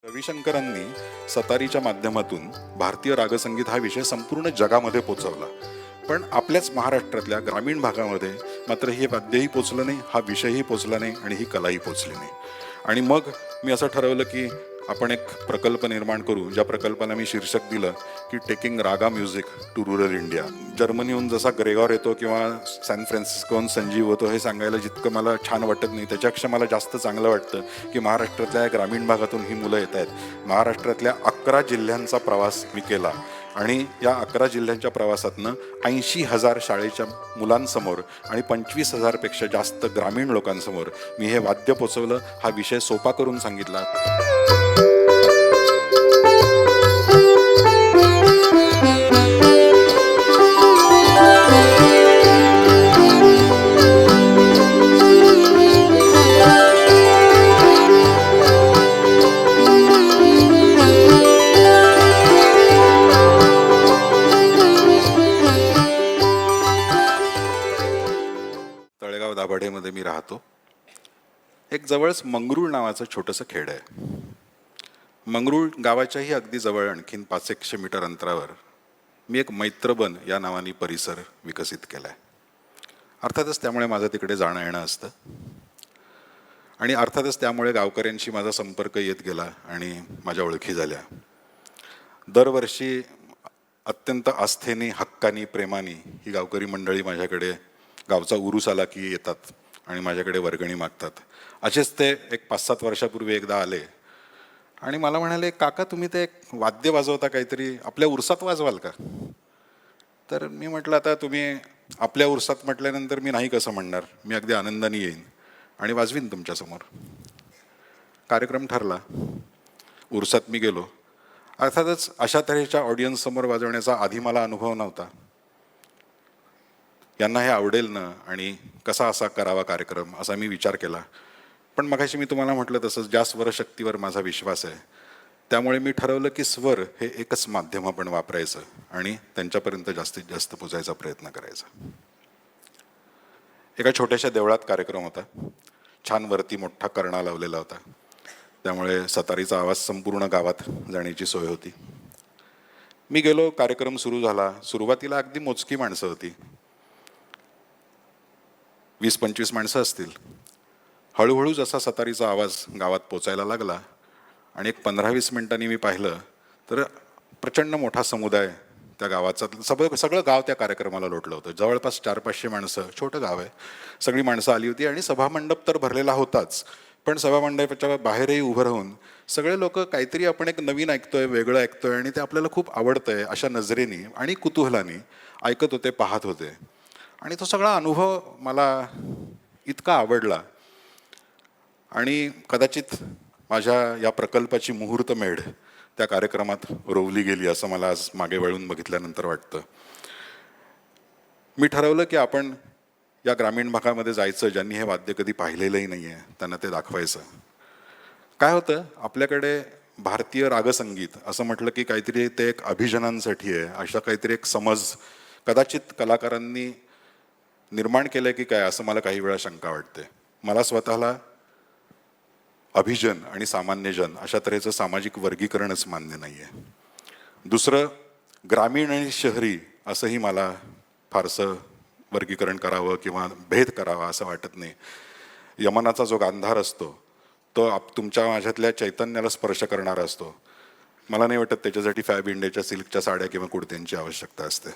रविशंकरांनी सतारीच्या माध्यमातून भारतीय रागसंगीत हा विषय संपूर्ण जगामध्ये पोचवला, पण आपल्याच महाराष्ट्रातल्या ग्रामीण भागामध्ये मात्र हे वाद्यही पोचलं नाही, हा विषयही पोचला नाही आणि ही कलाही पोचली नाही. आणि मग मी असं ठरवलं की आपण एक प्रकल्प निर्माण करू, ज्या प्रकल्पाला मी शीर्षक दिलं की taking raga music to rural India. जर्मनीहून जसा ग्रेगॉर येतो किंवा सॅन फ्रान्सिस्कोहून संजीव होतो हे सांगायला जितकं मला छान वाटत नाही, त्याच्यापेक्षा मला जास्त चांगलं वाटतं की महाराष्ट्रातल्या ग्रामीण भागातून ही मुलं येत आहेत. महाराष्ट्रातल्या 11 जिल्ह्यांचा प्रवास मी केला आणि या 11 जिल्ह्यांच्या प्रवासातनं 80,000 शाळेच्या मुलांसमोर आणि 25,000पेक्षा जास्त ग्रामीण लोकांसमोर मी हे वाद्य पोचवलं, हा विषय सोपा करून सांगितला. तळेगाव दाभाडेमध्ये मी राहतो. एक जवळच मंगरूळ नावाचं छोटंसं खेड आहे. मंगरूळ गावाच्याही अगदी जवळ आणखीन 500 मीटर अंतरावर मी एक मैत्रबन या नावाने परिसर विकसित केला आहे. अर्थातच त्यामुळे माझं तिकडे जाणं येणं असतं आणि अर्थातच त्यामुळे गावकऱ्यांशी माझा संपर्क येत गेला आणि माझ्या ओळखी झाल्या. दरवर्षी अत्यंत आस्थेने, हक्कानी, प्रेमाने ही गावकरी मंडळी माझ्याकडे गावचा उरूस आला की येतात आणि माझ्याकडे वर्गणी मागतात. असेच ते एक 5-7 वर्षापूर्वी एकदा आले आणि मला म्हणाले, काका तुम्ही ते एक वाद्य वाजवता काहीतरी, आपल्या उरसात वाजवाल का? तर मी म्हटलं, आता तुम्ही आपल्या उरसात म्हटल्यानंतर मी नाही कसं म्हणणार, मी अगदी आनंदाने येईन आणि वाजवीन तुमच्यासमोर. कार्यक्रम ठरला, उरसात मी गेलो. अर्थातच अशा तऱ्हेच्या ऑडियन्ससमोर वाजवण्याचा आधी मला अनुभव नव्हता. यांना हे आवडेल ना आणि कसा असा करावा कार्यक्रम असा मी विचार केला. पण मगाशी मी तुम्हाला म्हटलं तसंच ज्या स्वरशक्तीवर माझा विश्वास आहे, त्यामुळे मी ठरवलं की स्वर हे एकच माध्यम आपण वापरायचं आणि त्यांच्यापर्यंत जास्तीत जास्त पोचायचा प्रयत्न करायचा. एका छोट्याशा देवळात कार्यक्रम होता. छान वरती मोठा कर्णा लावलेला होता, त्यामुळे सतारीचा आवाज संपूर्ण गावात जाण्याची सोय होती. मी गेलो, कार्यक्रम सुरू झाला. सुरुवातीला अगदी मोजकी माणसं होती, 20-25 माणसं असतील. हळूहळू जसा सतारीचा आवाज गावात पोचायला लागला आणि एक 15-20 मिनिटांनी मी पाहिलं तर प्रचंड मोठा समुदाय त्या गावाचा, सगळं गाव त्या कार्यक्रमाला लोटलं होतं. जवळपास 400-500 माणसं, छोटं गाव आहे, सगळी माणसं आली होती आणि सभामंडप तर भरलेला होताच, पण सभामंडपाच्या बाहेरही उभं राहून सगळे लोक काहीतरी आपण एक नवीन ऐकतोय, वेगळं ऐकतोय आणि ते आपल्याला खूप आवडतंय अशा नजरेने आणि कुतूहलाने ऐकत होते, पाहत होते. आणि तो सगळा अनुभव मला इतका आवडला आणि कदाचित माझ्या या प्रकल्पाची मुहूर्तमेढ त्या कार्यक्रमात रोवली गेली असं मला आज मागे वळून बघितल्यानंतर वाटतं. मी ठरवलं की आपण या ग्रामीण भागामध्ये जायचं, ज्यांनी हे वाद्य कधी पाहिलेलंही नाही आहे त्यांना ते दाखवायचं. काय होतं, आपल्याकडे भारतीय रागसंगीत असं म्हटलं की काहीतरी ते एक अभिजनांसाठी आहे, अशा काहीतरी एक समज कदाचित कलाकारांनी निर्माण केलं की काय, असं मला काही वेळा शंका वाटते. मला स्वतःला अभिजन आणि सामान्यजन अशा तऱ्हेचं सामाजिक वर्गीकरणच मान्य नाही आहे. दुसरं, ग्रामीण आणि शहरी असंही मला फारसं वर्गीकरण करावं किंवा भेद करावा असं वाटत नाही. यमनाचा जो गांधार असतो तो तुमच्या माझ्यातल्या चैतन्याला स्पर्श करणारा असतो. मला नाही वाटत त्याच्यासाठी फॅब इंडियाच्या सिल्कच्या साड्या किंवा कुर्त्यांची आवश्यकता असते.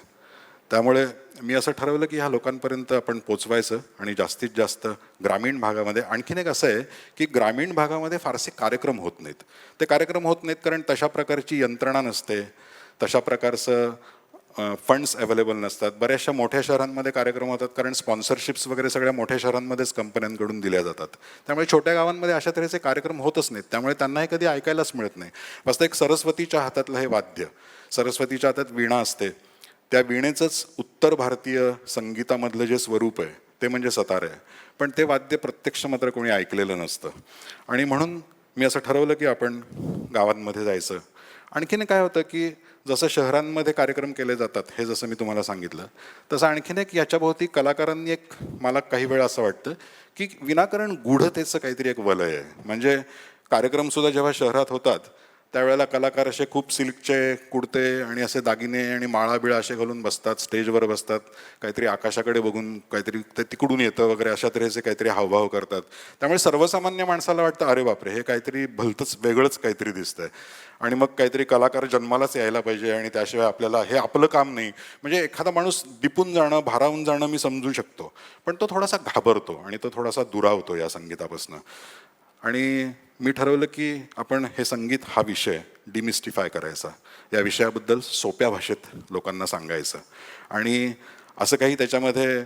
त्यामुळे मी असं ठरवलं की ह्या लोकांपर्यंत आपण पोचवायचं आणि जास्तीत जास्त ग्रामीण भागामध्ये. आणखीन एक असं आहे की ग्रामीण भागामध्ये फारसे कार्यक्रम होत नाहीत. ते कार्यक्रम होत नाहीत कारण तशा प्रकारची यंत्रणा नसते, तशा प्रकारचं फंड्स अवेलेबल नसतात. बऱ्याचशा मोठ्या शहरांमध्ये कार्यक्रम होतात कारण स्पॉन्सरशिप्स वगैरे सगळ्या मोठ्या शहरांमध्येच कंपन्यांकडून दिल्या जातात. त्यामुळे छोट्या गावांमध्ये अशा तऱ्हेचे कार्यक्रम होतच नाहीत, त्यामुळे त्यांना हे कधी ऐकायलाच मिळत नाही. फक्त एक सरस्वतीच्या हातातलं हे वाद्य, सरस्वतीच्या हातात वीणा असते, त्या वीणेचंच उत्तर भारतीय संगीतामधलं जे स्वरूप आहे ते म्हणजे सतार आहे, पण ते वाद्य प्रत्यक्ष मात्र कोणी ऐकलेलं नसतं. आणि म्हणून मी असं ठरवलं की आपण गावांमध्ये जायचं. आणखीन काय होतं की जसं शहरांमध्ये कार्यक्रम केले जातात, हे जसं मी तुम्हाला सांगितलं, तसं आणखीन एक याच्याभोवती कलाकारांनी एक, मला काही वेळा असं वाटतं की विनाकारण गूढतेचं काहीतरी एक वलय आहे. म्हणजे कार्यक्रमसुद्धा जेव्हा शहरात होतात त्यावेळेला कलाकार असे खूप सिल्कचे कुडते आणि असे दागिने आणि माळा बिळा असे घालून बसतात, स्टेजवर बसतात, काहीतरी आकाशाकडे बघून काहीतरी ते तिकडून येतं वगैरे अशा तऱ्हेचे काहीतरी हावभाव करतात. त्यामुळे सर्वसामान्य माणसाला वाटतं अरे बापरे, हे काहीतरी भलतंच वेगळंच काहीतरी दिसतंय आणि मग काहीतरी कलाकार जन्मालाच यायला पाहिजे आणि त्याशिवाय आपल्याला हे आपलं काम नाही. म्हणजे एखादा माणूस दिपून जाणं, भारावून जाणं मी समजू शकतो, पण तो थोडासा घाबरतो आणि तो थोडासा दुरावतो या संगीतापासून. आणि मी ठरवलं की आपण हे संगीत हा विषय डिमिस्टिफाय करायचा, या विषयाबद्दल सोप्या भाषेत लोकांना सांगायचं. आणि असं काही त्याच्यामध्ये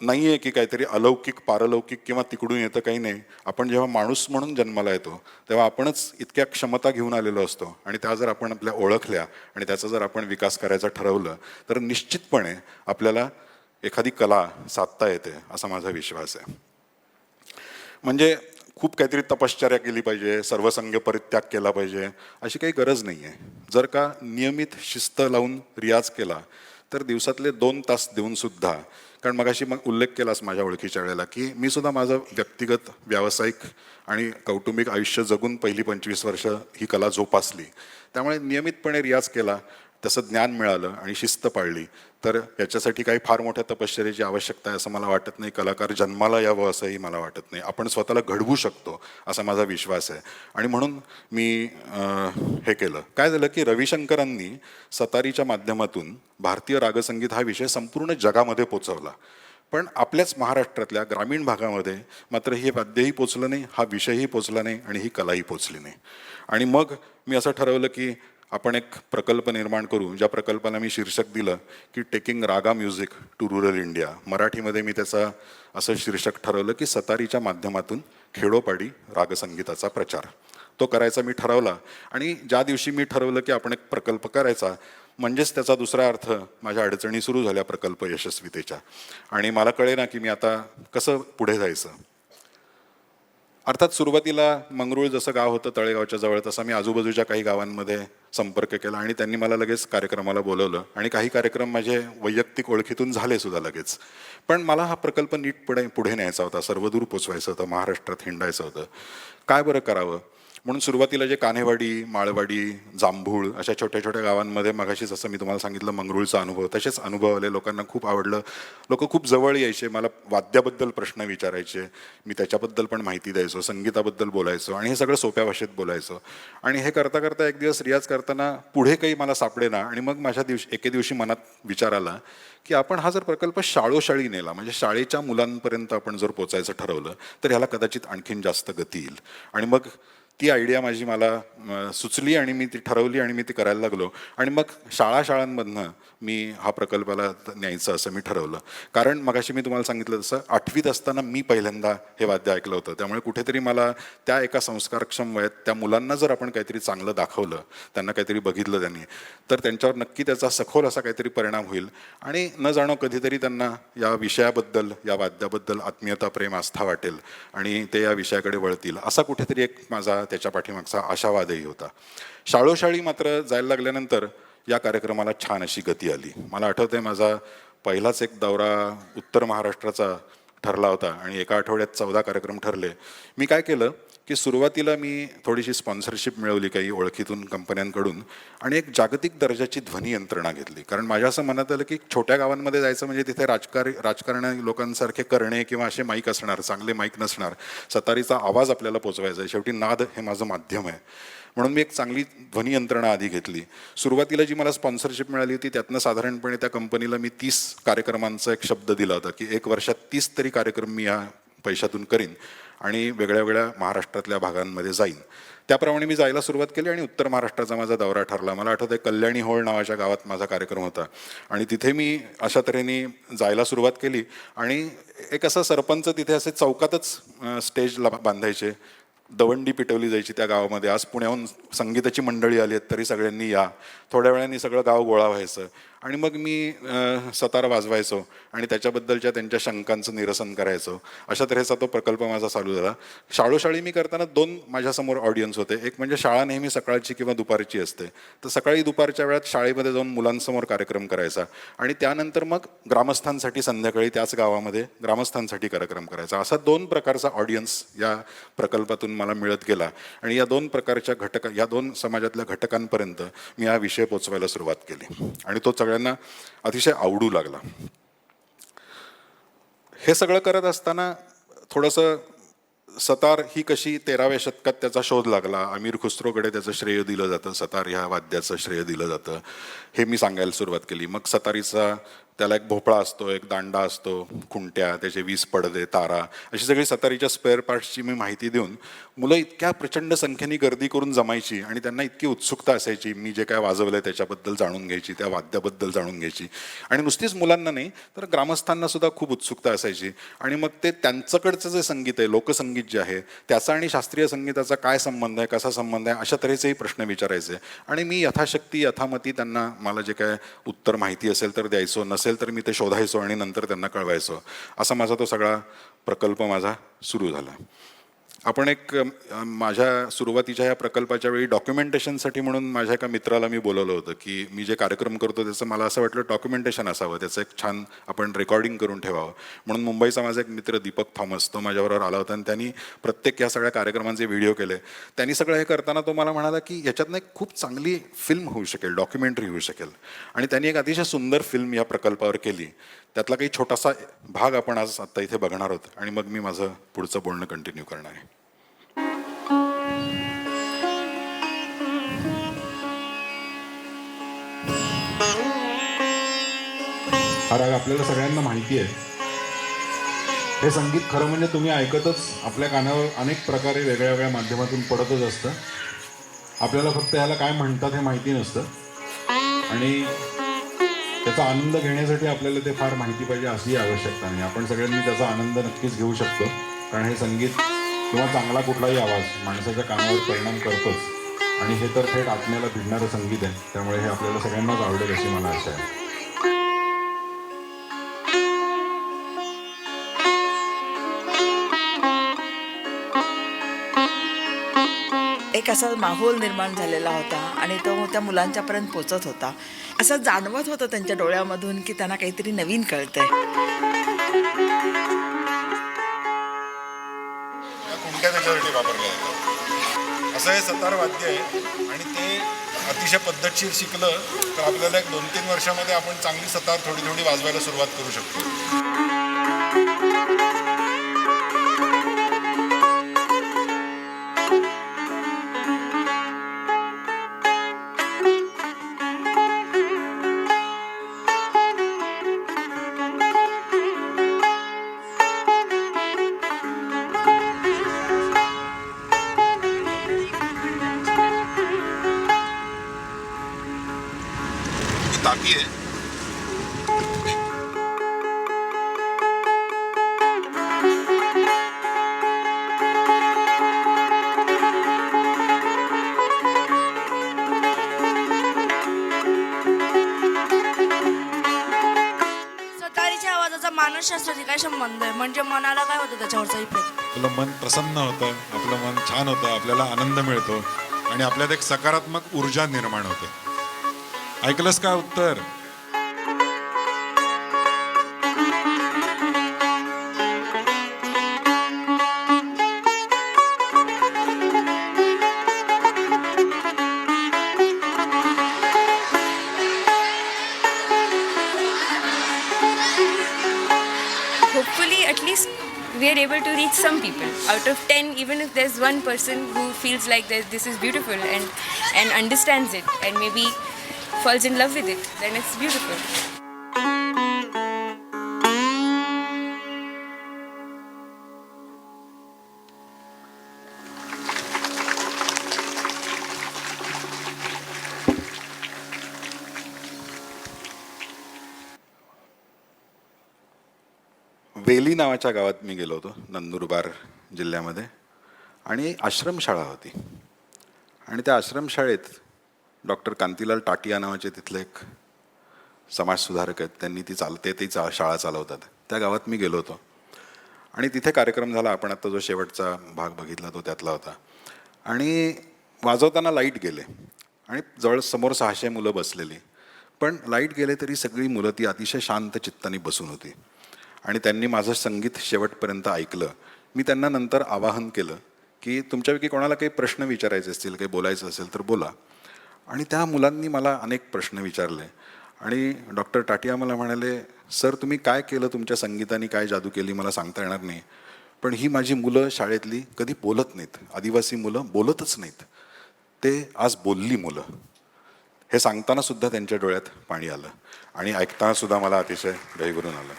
नाही आहे की काहीतरी अलौकिक पारलौकिक किंवा तिकडून येतं, काही नाही. आपण जेव्हा माणूस म्हणून जन्माला येतो तेव्हा आपणच इतक्या क्षमता घेऊन आलेलो असतो आणि त्या जर आपण आपल्या ओळखल्या आणि त्याचा जर आपण विकास करायचा ठरवलं तर निश्चितपणे आपल्याला एखादी कला साधता येते, असा माझा विश्वास आहे. म्हणजे खूप काहीतरी तपश्चर्या केली पाहिजे, सर्वसंग परित्याग केला पाहिजे, अशी काही गरज नाही आहे. जर का नियमित शिस्त लावून रियाज केला तर दिवसातले 2 तास देऊन सुद्धा, कारण मगाशी मग उल्लेख केलास माझ्या ओळखीच्या वेळेला की मी सुद्धा माझं व्यक्तिगत व्यावसायिक आणि कौटुंबिक आयुष्य जगून पहिली 25 वर्ष ही कला जोपासली. त्यामुळे नियमितपणे रियाज केला, तसं ज्ञान मिळालं आणि शिस्त पाळली तर याच्यासाठी काही फार मोठ्या तपश्चर्याची आवश्यकता आहे असं मला वाटत नाही. कलाकार जन्माला यावं असंही मला वाटत नाही. आपण स्वतःला घडवू शकतो असा माझा विश्वास आहे. आणि म्हणून मी हे केलं. काय झालं की रविशंकरांनी सतारीच्या माध्यमातून भारतीय रागसंगीत हा विषय संपूर्ण जगामध्ये पोचवला, पण आपल्याच महाराष्ट्रातल्या ग्रामीण भागामध्ये मात्र हे वाद्यही पोचलं नाही, हा विषयही पोचला नाही आणि ही कलाही पोचली नाही. आणि मग मी असं ठरवलं की आपण एक प्रकल्प निर्माण करू, ज्या प्रकल्पाला मी शीर्षक दिलं की taking raga music to rural India. मराठीमध्ये मी त्याचा असं शीर्षक ठरवलं की सतारीच्या माध्यमातून खेडोपाडी रागसंगीताचा प्रचार. तो करायचा मी ठरवला आणि ज्या दिवशी मी ठरवलं की आपण एक प्रकल्प करायचा, म्हणजेच त्याचा दुसरा अर्थ माझ्या अडचणी सुरू झाल्या प्रकल्प यशस्वीतेच्या. आणि मला कळेना की मी आता कसं पुढे जायचं. अर्थात सुरुवातीला मंगरूळ जसं गाव होतं तळेगावच्या जवळ, तसं मी आजूबाजूच्या काही गावांमध्ये संपर्क केला आणि त्यांनी मला लगेच कार्यक्रमाला बोलवलं आणि काही कार्यक्रम माझे वैयक्तिक ओळखीतून झाले सुद्धा लगेच. पण मला हा प्रकल्प नीटपणे पुढे न्यायचा होता, सर्वदूर पोचवायचं होतं, महाराष्ट्रात हिंडायचं होतं. काय बरं करावं म्हणून सुरुवातीला जे कान्हेवाडी, माळवाडी, जांभूळ अशा छोट्या छोट्या गावांमध्ये मगाशी जसं मी तुम्हाला सांगितलं मंगरूळचा अनुभव, तसेच अनुभव आले. लोकांना खूप आवडलं. लोक खूप जवळ यायचे, मला वाद्याबद्दल प्रश्न विचारायचे, मी त्याच्याबद्दल पण माहिती द्यायचो, संगीताबद्दल बोलायचो आणि हे सगळं सोप्या भाषेत बोलायचो. आणि हे करता करता एक दिवस रियाज करताना पुढे काही मला सापडेना आणि मग माझ्या एके दिवशी मनात विचार आला की आपण हा जर प्रकल्प शाळोशाळी नेला, म्हणजे शाळेच्या मुलांपर्यंत आपण जर पोचायचं ठरवलं तर ह्याला कदाचित आणखीन जास्त गती येईल. आणि मग ती आयडिया माझी मला सुचली आणि मी ती ठरवली आणि मी ती करायला लागलो. आणि मग शाळांमधनं मी हा प्रकल्पाला न्यायचं असं मी ठरवलं. कारण मगाशी मी तुम्हाला सांगितलं तसं 8वीत असताना मी पहिल्यांदा हे वाद्य ऐकलं होतं. त्यामुळे कुठेतरी मला त्या एका संस्कारक्षम वयात त्या मुलांना जर आपण काहीतरी चांगलं दाखवलं, त्यांना काहीतरी बघितलं त्यांनी, तर त्यांच्यावर नक्की त्याचा सखोल असा काहीतरी परिणाम होईल आणि न जाणो कधीतरी त्यांना या विषयाबद्दल, या वाद्याबद्दल आत्मीयता, प्रेम, आस्था वाटेल आणि ते या विषयाकडे वळतील, असा कुठेतरी एक माझा त्याच्या पाठीमागचा आशावादही होता. शाळोशाळी मात्र जायला लागल्यानंतर या कार्यक्रमाला छान अशी गती आली. मला आठवतंय माझा पहिलाच एक दौरा उत्तर महाराष्ट्राचा ठरला होता आणि एका आठवड्यात 14 कार्यक्रम ठरले. मी काय केलं की सुरुवातीला मी थोडीशी स्पॉन्सरशिप मिळवली काही ओळखीतून कंपन्यांकडून आणि एक जागतिक दर्जाची ध्वनी यंत्रणा घेतली. कारण माझ्या असं मनात आलं की छोट्या गावांमध्ये जायचं म्हणजे तिथे राजकारणी लोकांसारखे करणे किंवा असे माईक असणार, चांगले माईक नसणार, सतारीचा आवाज आपल्याला पोचवायचा आहे, शेवटी नाद हे माझं माध्यम आहे. म्हणून मी एक चांगली ध्वनी यंत्रणा आधी घेतली. सुरुवातीला जी मला स्पॉन्सरशिप मिळाली होती त्यातनं साधारणपणे त्या कंपनीला मी 30 कार्यक्रमांचा एक शब्द दिला होता की 1 वर्षात 30 तरी कार्यक्रम मी या पैशातून करीन आणि वेगळ्या वेगळ्या महाराष्ट्रातल्या भागांमध्ये जाईन. त्याप्रमाणे मी जायला सुरुवात केली आणि उत्तर महाराष्ट्राचा माझा दौरा ठरला. मला आठवतं आहे कल्याणी होळ नावाच्या गावात माझा कार्यक्रम होता आणि तिथे मी अशा तऱ्हेने जायला सुरुवात केली आणि एक असा सरपंच तिथे असे चौकातच स्टेजला बांधायचे, दवंडी पिटवली जायची त्या गावामध्ये. आज पुण्याहून संगीताची मंडळी आली आहेत तरी सगळ्यांनी या, थोड्या वेळाने सगळं गाव गोळा व्हायचं आणि मग मी सतार वाजवायचो आणि त्याच्याबद्दलच्या त्यांच्या शंकांचं निरसन करायचो. अशा तऱ्हेचा तो प्रकल्प माझा चालू झाला. शाळोशाळी मी करताना 2 माझ्यासमोर ऑडियन्स होते. एक म्हणजे शाळा नेहमी सकाळची किंवा दुपारची असते, तर सकाळी दुपारच्या वेळात शाळेमध्ये जाऊन मुलांसमोर कार्यक्रम करायचा आणि त्यानंतर मग ग्रामस्थांसाठी संध्याकाळी त्याच गावामध्ये ग्रामस्थांसाठी कार्यक्रम करायचा. असा 2 प्रकारचा ऑडियन्स या प्रकल्पातून मला मिळत गेला आणि या 2 प्रकारच्या या 2 समाजातल्या घटकांपर्यंत मी हा विषय पोचवायला सुरुवात केली आणि तो सगळ्यांना अतिशय आवडू लागला. हे सगळं करत असताना थोडंसं सतार ही कशी 13व्या शतकात त्याचा शोध लागला, अमीर खुसरोकडे त्याचं श्रेय दिलं जातं, सतार ह्या वाद्याचं श्रेय दिलं जातं, हे मी सांगायला सुरुवात केली. मग सतारीचा त्याला एक भोपळा असतो, एक दांडा असतो, खुंट्या, त्याचे 20 पडदे, तारा, अशी सगळी सतारीच्या स्पेअर पार्ट्सची मी माहिती देऊन मुलं इतक्या प्रचंड संख्येने गर्दी करून जमायची आणि त्यांना इतकी उत्सुकता असायची मी जे काय वाजवलं आहे त्याच्याबद्दल जाणून घ्यायची, त्या वाद्याबद्दल जाणून घ्यायची. आणि नुसतीच मुलांना नाही तर ग्रामस्थांना सुद्धा खूप उत्सुकता असायची. आणि मग ते त्यांच्याकडचं जे संगीत आहे, लोकसंगीत जे आहे, त्याचा आणि शास्त्रीय संगीताचा काय संबंध आहे, कसा संबंध आहे, अशा तऱ्हेचेही प्रश्न विचारायचे. आणि मी यथाशक्ती यथामती त्यांना मला जे काय उत्तर माहिती असेल तर द्यायचो, नसेल तर मी ते शोधायचो आणि नंतर त्यांना कळवायचो. असा माझा तो सगळा प्रकल्प माझा सुरू झाला. आपण एक माझ्या सुरुवातीच्या या प्रकल्पाच्या वेळी डॉक्युमेंटेशनसाठी म्हणून माझ्या एका मित्राला मी बोलवलं होतं की मी जे कार्यक्रम करतो त्याचं मला असं वाटलं डॉक्युमेंटेशन असावं, त्याचं एक छान आपण रेकॉर्डिंग करून ठेवावं. म्हणून मुंबईचा माझा एक मित्र दीपक थॉमस तो माझ्याबरोबर आला होता आणि त्यांनी प्रत्येक या सगळ्या कार्यक्रमांचे व्हिडिओ केले. त्यांनी सगळं हे करताना तो मला म्हणाला की ह्याच्यातनं एक खूप चांगली फिल्म होऊ शकेल, डॉक्युमेंटरी होऊ शकेल. आणि त्यांनी एक अतिशय सुंदर फिल्म या प्रकल्पावर केली. त्यातला काही छोटासा भाग आपण आज आत्ता इथे बघणार आहोत आणि मग मी माझं पुढचं बोलणं कंटिन्यू करणार आहे. हा राग आपल्याला सगळ्यांना माहिती आहे. हे संगीत खरं म्हणजे तुम्ही ऐकतच आपल्या कानावर अनेक प्रकारे वेगळ्या वेगळ्या माध्यमातून पडतच असतं. आपल्याला फक्त याला काय म्हणतात हे माहिती नसतं आणि त्याचा आनंद घेण्यासाठी आपल्याला ते फार माहिती पाहिजे अशी आवश्यकता नाही. आपण सगळ्यांनी त्याचा आनंद नक्कीच घेऊ शकतो, कारण हे संगीत किंवा चांगला कुठलाही आवाज माणसाच्या कानावर परिणाम करतोच आणि हे तर थेट आत्म्याला भिडणारं संगीत आहे. त्यामुळे हे आपल्याला सगळ्यांनाच आवडेल अशी मला आशा आहे. एक असा माहोल निर्माण झालेला होता आणि तो त्या मुलांच्यापर्यंत पोचत होता. असं जाणवत होतं त्यांच्या डोळ्यामधून की त्यांना काहीतरी नवीन कळतंय. कुंट्या त्याच्यासाठी वापरल्या जातात. असं हे सतार वाद्य आहे आणि ते अतिशय पद्धतशीर शिकलं तर आपल्याला एक 2-3 वर्षामध्ये आपण चांगली सतार थोडी थोडी वाजवायला सुरुवात करू शकतो. ताकी आहे. सतारीच्या आवाजाचा मानसशास्त्राशी काय संबंध आहे? म्हणजे मनाला काय होतं त्याच्यावरचा इफेक्ट? आपलं मन प्रसन्न होतं, आपलं मन छान होतं, आपल्याला आनंद मिळतो आणि आपल्यात एक सकारात्मक ऊर्जा निर्माण होते. ऐकलंस का उत्तर? Hopefully at least we are able to reach some people out of 10. Even if there's one person who feels like this is beautiful and understands it and maybe falls in love with it, then it's beautiful. वेली नावाच्या गावात मी गेलो होतो नंदुरबार जिल्ह्यामध्ये आणि आश्रमशाळा होती आणि त्या आश्रमशाळेत डॉक्टर कांतीलाल टाटिया नावाचे तिथले एक समाजसुधारक आहेत, त्यांनी ती शाळा चालवतात. त्या गावात मी गेलो होतो आणि तिथे कार्यक्रम झाला. आपण आता जो शेवटचा भाग बघितला तो त्यातला होता. आणि वाजवताना लाईट गेले आणि जवळ समोर 600 मुलं बसलेली. पण लाईट गेले तरी सगळी मुलं ती अतिशय शांत चित्ताने बसून होती आणि त्यांनी माझं संगीत शेवटपर्यंत ऐकलं. मी त्यांना नंतर आवाहन केलं की तुमच्यापैकी कोणाला काही प्रश्न विचारायचे असतील, काही बोलायचं असेल तर बोला. आणि त्या मुलांनी मला अनेक प्रश्न विचारले आणि डॉक्टर टाटिया मला म्हणाले, सर तुम्ही काय केलं, तुमच्या संगीताने काय जादू केली मला सांगता येणार नाही, पण ही माझी मुलं शाळेतली कधी बोलत नाहीत, आदिवासी मुलं बोलतच नाहीत, ते आज बोलली मुलं. हे सांगताना सुद्धा त्यांच्या डोळ्यात पाणी आलं आणि ऐकताना सुद्धा मला अतिशय दहीभरून आलं.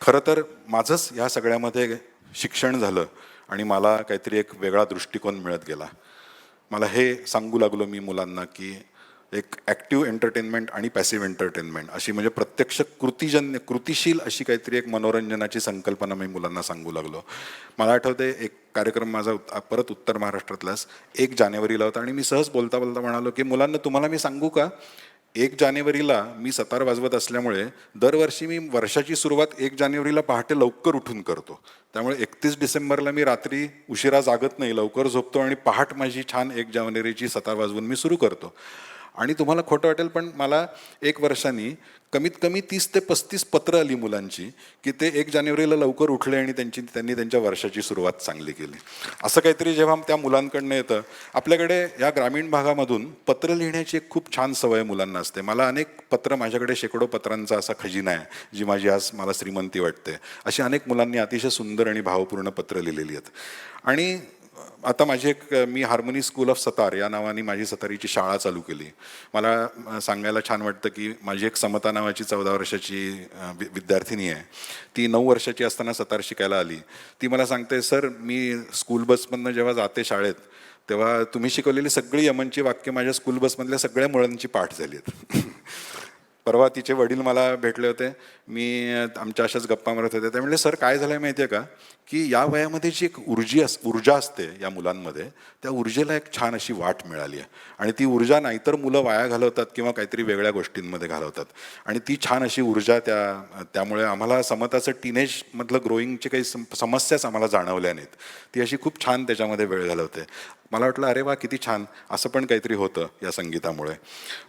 खरं तर माझंच ह्या सगळ्यामध्ये शिक्षण झालं आणि मला काहीतरी एक वेगळा दृष्टिकोन मिळत गेला. मला हे सांगू लागलो मी मुलांना की एक ॲक्टिव्ह एंटरटेनमेंट आणि पॅसिव्ह एंटरटेनमेंट अशी म्हणजे प्रत्यक्ष कृतिशील अशी काहीतरी एक मनोरंजनाची संकल्पना मी मुलांना सांगू लागलो. मला आठवते एक कार्यक्रम माझा परत उत्तर महाराष्ट्रातलाच 1 जानेवारीला होता आणि मी सहज बोलता बोलता म्हणालो की मुलांना तुम्हाला मी सांगू का, 1 जानेवारीला मी सतार वाजवत असल्यामुळे दरवर्षी मी वर्षाची सुरुवात 1 जानेवारीला पहाटे लवकर उठून करतो. त्यामुळे 31 डिसेंबरला मी रात्री उशिरा जागत नाही, लवकर झोपतो आणि पहाट माझी छान 1 जानेवारीची सतार वाजवून मी सुरू करतो. आणि तुम्हाला खोटं वाटेल पण मला 1 वर्षांनी कमीत कमी 30 ते 35 पत्र आली मुलांची की ते 1 जानेवारीला लवकर उठले आणि त्यांनी त्यांच्या वर्षाची सुरुवात चांगली केली. असं काहीतरी जेव्हा त्या मुलांकडनं येतं. आपल्याकडे या ग्रामीण भागामधून पत्र लिहिण्याची एक खूप छान सवय मुलांना असते. मला अनेक पत्र, माझ्याकडे शेकडो पत्रांचा असा खजिना आहे जी माझी आज मला श्रीमंती वाटते. अशी अनेक मुलांनी अतिशय सुंदर आणि भावपूर्ण पत्र लिहिलेली आहेत. आणि आता मी हार्मोनी स्कूल ऑफ सतार या नावाने माझी सतारीची शाळा चालू केली. मला सांगायला छान वाटतं की माझी एक समता नावाची 14 वर्षाची विद्यार्थिनी आहे. ती 9 वर्षाची असताना सतार शिकायला आली. ती मला सांगते, सर मी स्कूल बसमधनं जेव्हा जाते शाळेत तेव्हा तुम्ही शिकवलेली सगळी यमनची वाक्य माझ्या स्कूल बसमधल्या सगळ्या मुलांची पाठ झाली आहेत. परवा तिचे वडील मला भेटले होते. मी आमच्या अशाच गप्पा मारत होते. ते म्हणले, सर काय झालं आहे माहिती आहे का की या वयामध्ये जी एक ऊर्जा असते या मुलांमध्ये, त्या ऊर्जेला एक छान अशी वाट मिळाली आहे आणि ती ऊर्जा नाहीतर मुलं वाया घालवतात किंवा काहीतरी वेगळ्या गोष्टींमध्ये घालवतात आणि ती छान अशी ऊर्जा त्यामुळे आम्हाला समताचं टीनेजमधलं ग्रोईंगची काही समस्याच आम्हाला जाणवल्या नाहीत. ती अशी खूप छान त्याच्यामध्ये वेळ घालवते. मला वाटलं अरे वा किती छान, असं पण काहीतरी होतं या संगीतामुळे.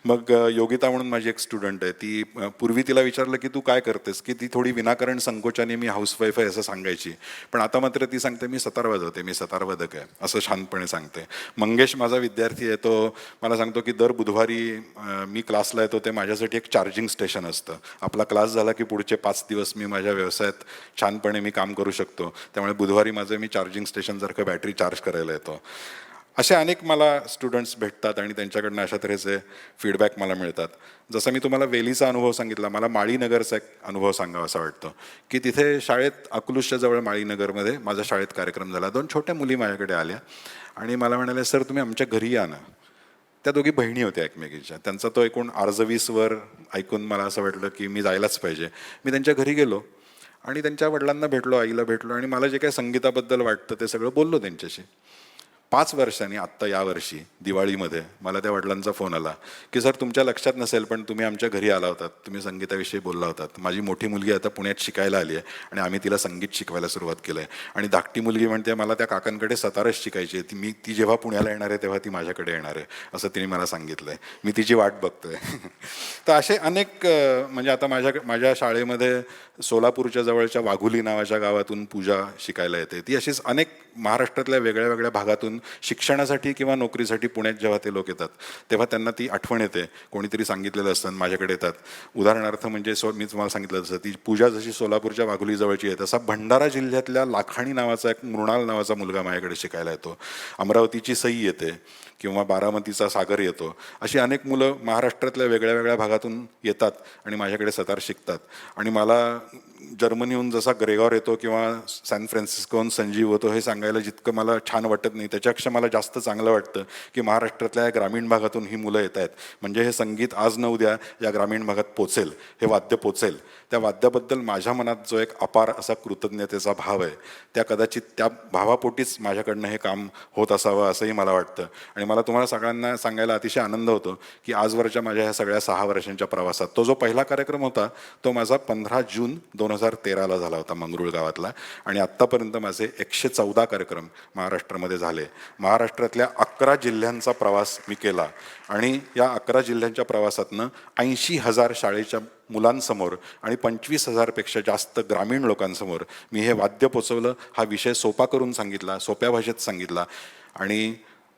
मग योगिता म्हणून माझी एक स्टुडंट आहे. ती पूर्वी तिला विचारलं की तू काय करतेस, की ती थोडी विनाकारण संकोचाने मी हाऊसवाईफ आहे असं सांगायची. पण आता मात्र ती सांगते मी सतार वाजवते, मी सतारवादक आहे असं शांतपणे सांगते. मंगेश माझा विद्यार्थी आहे. तो मला सांगतो की दर बुधवारी मी क्लासला येतो ते माझ्यासाठी एक चार्जिंग स्टेशन असतं. आपला क्लास झाला की पुढचे 5 दिवस मी माझ्या व्यवसायात छानपणे मी काम करू शकतो. त्यामुळे बुधवारी मी चार्जिंग स्टेशनसारखं बॅटरी चार्ज करायला येतो. असे अनेक मला स्टुडंट्स भेटतात आणि त्यांच्याकडनं अशा तऱ्हेचे फीडबॅक मला मिळतात. जसं मी तुम्हाला वेलीचा अनुभव सांगितला, मला माळीनगरचा एक अनुभव सांगावा असं वाटतं की तिथे शाळेत अकलूजच्या जवळ माळीनगरमध्ये माझ्या शाळेत कार्यक्रम झाला. 2 छोट्या मुली माझ्याकडे आल्या आणि मला म्हणाले, सर तुम्ही आमच्या घरी या ना. त्या दोघी बहिणी होत्या एकमेकीच्या. त्यांचा तो एकूण 20-वर ऐकून मला असं वाटलं की मी जायलाच पाहिजे. मी त्यांच्या घरी गेलो आणि त्यांच्या वडिलांना भेटलो, आईला भेटलो आणि मला जे काही संगीताबद्दल वाटतं ते सगळं बोललो त्यांच्याशी. 5 वर्षांनी आत्ता यावर्षी दिवाळीमध्ये मला त्या वडिलांचा फोन आला की सर तुमच्या लक्षात नसेल पण तुम्ही आमच्या घरी आला होतात, तुम्ही संगीताविषयी बोलला होतात. माझी मोठी मुलगी आता पुण्यात शिकायला आली आहे आणि आम्ही तिला संगीत शिकवायला सुरुवात केलं आहे. आणि धाकटी मुलगी म्हणते मला त्या काकांकडे सतारच शिकायची आहे, ती जेव्हा पुण्याला येणार आहे तेव्हा ती माझ्याकडे येणार आहे असं तिने मला सांगितलं आहे. मी तिची वाट बघतोय. तर असे अनेक म्हणजे आता माझ्या शाळेमध्ये सोलापूरच्या जवळच्या वाघुली नावाच्या गावातून पूजा शिकायला येते. ती अशीच अनेक महाराष्ट्रातल्या वेगळ्या वेगळ्या भागातून शिक्षणासाठी किंवा नोकरीसाठी पुण्यात जेव्हा ते लोक येतात तेव्हा त्यांना ती आठवण येते. कोणीतरी सांगितलेलं असतं माझ्याकडे येतात. उदाहरणार्थ म्हणजे मी तुम्हाला सांगितलं तसं ती पूजा जशी सोलापूरच्या वाघुली जवळची आहे तसा भंडारा जिल्ह्यातल्या लाखाणी नावाचा एक मृणाल नावाचा मुलगा माझ्याकडे शिकायला येतो. अमरावतीची सई येते किंवा बारामतीचा सागर येतो. अशी अनेक मुलं महाराष्ट्रातल्या वेगळ्या वेगळ्या भागातून येतात आणि माझ्याकडे सतार शिकतात. आणि मला जर्मनीहून जसा ग्रेगॉर येतो किंवा सॅन फ्रान्सिस्कोहून संजीव होतो हे सांगायला जितकं मला छान वाटत नाही त्याच्यापेक्षा मला जास्त चांगलं वाटतं की महाराष्ट्रातल्या या ग्रामीण भागातून ही मुलं येत आहेत. म्हणजे हे संगीत आज न उद्या या ग्रामीण भागात पोचेल, हे वाद्य पोचेल. त्या वाद्याबद्दल माझ्या मनात जो एक अपार असा कृतज्ञतेचा भाव आहे, त्या कदाचित त्या भावापोटीच माझ्याकडनं हे काम होत असावं असंही मला वाटतं. आणि मला तुम्हाला सगळ्यांना सांगायला अतिशय आनंद होतो की आजवरच्या माझ्या ह्या सगळ्या 6 वर्षांच्या प्रवासात तो जो पहिला कार्यक्रम होता तो माझा 15 जून 2013ला झाला होता मंगरुळ गावातला. आणि आत्तापर्यंत माझे 114 कार्यक्रम महाराष्ट्रामध्ये झाले. महाराष्ट्रातल्या 11 जिल्ह्यांचा प्रवास मी केला आणि या 11 जिल्ह्यांच्या प्रवासातनं 80,000 शाळेच्या मुलांसमोर आणि 25,000पेक्षा जास्त ग्रामीण लोकांसमोर मी हे वाद्य पोचवलं. हा विषय सोपा करून सांगितला, सोप्या भाषेत सांगितला. आणि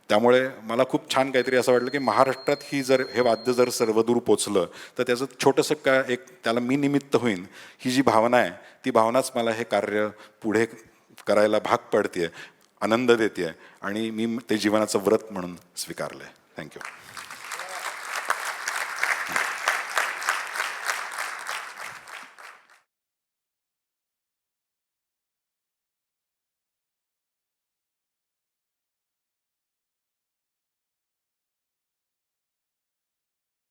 त्यामुळे मला खूप छान काहीतरी असं वाटलं की महाराष्ट्रात हे वाद्य जर सर्वदूर पोचलं तर त्याचं छोटंसं एक त्याला मी निमित्त होईन, ही जी भावना आहे ती भावनाच मला हे कार्य पुढे करायला भाग पडते, आनंद देते आणि मी ते जीवनाचं व्रत म्हणून स्वीकारलं आहे. थँक्यू.